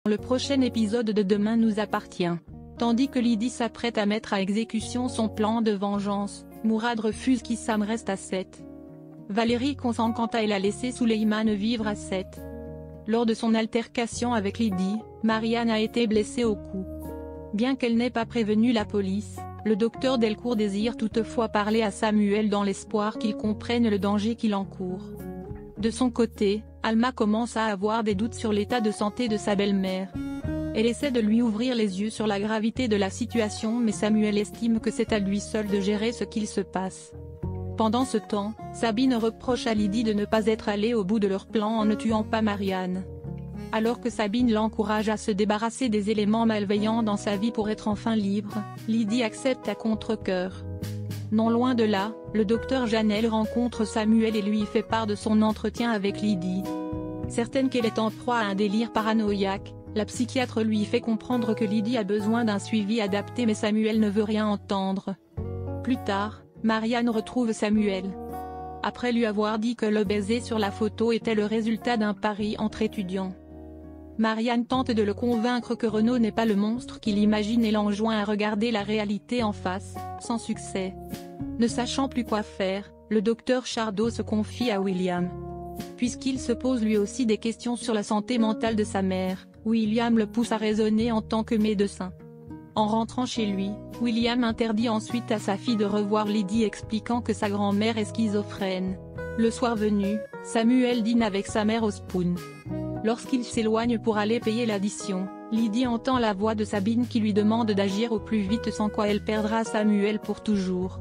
Le prochain épisode de Demain nous appartient. Tandis que Lydie s'apprête à mettre à exécution son plan de vengeance, Mourad refuse qu'Issam reste à Sète. Valérie consent quant à elle à laisser Souleymane vivre à Sète. Lors de son altercation avec Lydie, Marianne a été blessée au cou. Bien qu'elle n'ait pas prévenu la police, le docteur Delcourt désire toutefois parler à Samuel dans l'espoir qu'il comprenne le danger qu'il encourt. De son côté, Alma commence à avoir des doutes sur l'état de santé de sa belle-mère. Elle essaie de lui ouvrir les yeux sur la gravité de la situation, mais Samuel estime que c'est à lui seul de gérer ce qu'il se passe. Pendant ce temps, Sabine reproche à Lydie de ne pas être allée au bout de leur plan en ne tuant pas Marianne. Alors que Sabine l'encourage à se débarrasser des éléments malveillants dans sa vie pour être enfin libre, Lydie accepte à contre-cœur. Non loin de là, le docteur Janel rencontre Samuel et lui fait part de son entretien avec Lydie. Certaine qu'elle est en proie à un délire paranoïaque, la psychiatre lui fait comprendre que Lydie a besoin d'un suivi adapté, mais Samuel ne veut rien entendre. Plus tard, Marianne retrouve Samuel. Après lui avoir dit que le baiser sur la photo était le résultat d'un pari entre étudiants. Marianne tente de le convaincre que Renaud n'est pas le monstre qu'il imagine et l'enjoint à regarder la réalité en face, sans succès. Ne sachant plus quoi faire, le docteur Chardot se confie à William. Puisqu'il se pose lui aussi des questions sur la santé mentale de sa mère, William le pousse à raisonner en tant que médecin. En rentrant chez lui, William interdit ensuite à sa fille de revoir Lydie, expliquant que sa grand-mère est schizophrène. Le soir venu, Samuel dîne avec sa mère au Spoon. Lorsqu'il s'éloigne pour aller payer l'addition, Lydie entend la voix de Sabine qui lui demande d'agir au plus vite, sans quoi elle perdra Samuel pour toujours.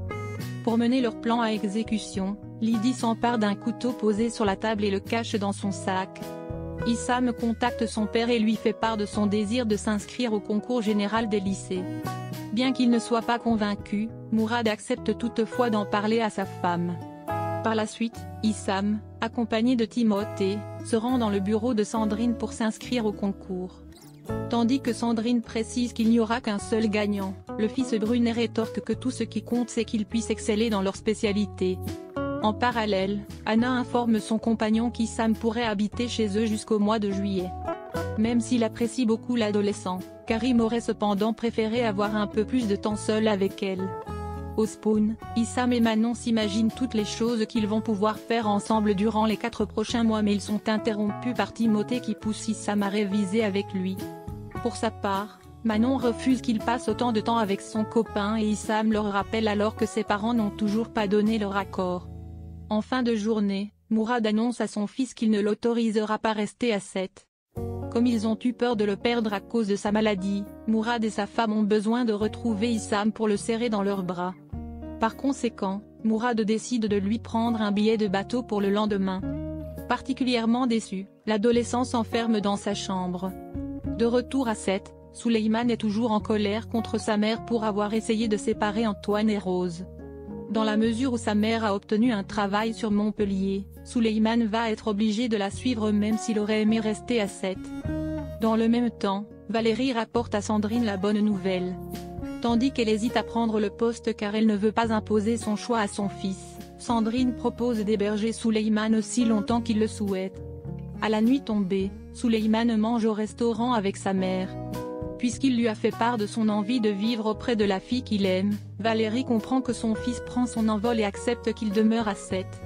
Pour mener leur plan à exécution, Lydie s'empare d'un couteau posé sur la table et le cache dans son sac. Issam contacte son père et lui fait part de son désir de s'inscrire au concours général des lycées. Bien qu'il ne soit pas convaincu, Mourad accepte toutefois d'en parler à sa femme. Par la suite, Issam, accompagné de Timothée, se rend dans le bureau de Sandrine pour s'inscrire au concours. Tandis que Sandrine précise qu'il n'y aura qu'un seul gagnant, le fils Brunet rétorque que tout ce qui compte c'est qu'ils puissent exceller dans leur spécialité. En parallèle, Anna informe son compagnon qu'Issam pourrait habiter chez eux jusqu'au mois de juillet. Même s'il apprécie beaucoup l'adolescent, Karim aurait cependant préféré avoir un peu plus de temps seul avec elle. Au Spoon, Issam et Manon s'imaginent toutes les choses qu'ils vont pouvoir faire ensemble durant les 4 prochains mois, mais ils sont interrompus par Timothée qui pousse Issam à réviser avec lui. Pour sa part, Manon refuse qu'il passe autant de temps avec son copain et Issam leur rappelle alors que ses parents n'ont toujours pas donné leur accord. En fin de journée, Mourad annonce à son fils qu'il ne l'autorisera pas rester à Sète. Comme ils ont eu peur de le perdre à cause de sa maladie, Mourad et sa femme ont besoin de retrouver Issam pour le serrer dans leurs bras. Par conséquent, Mourad décide de lui prendre un billet de bateau pour le lendemain. Particulièrement déçu, l'adolescent s'enferme dans sa chambre. De retour à Sète, Souleymane est toujours en colère contre sa mère pour avoir essayé de séparer Antoine et Rose. Dans la mesure où sa mère a obtenu un travail sur Montpellier, Souleymane va être obligé de la suivre même s'il aurait aimé rester à Sète. Dans le même temps, Valérie rapporte à Sandrine la bonne nouvelle. Tandis qu'elle hésite à prendre le poste car elle ne veut pas imposer son choix à son fils, Sandrine propose d'héberger Souleymane aussi longtemps qu'il le souhaite. À la nuit tombée, Souleymane mange au restaurant avec sa mère. Puisqu'il lui a fait part de son envie de vivre auprès de la fille qu'il aime, Valérie comprend que son fils prend son envol et accepte qu'il demeure à Sète.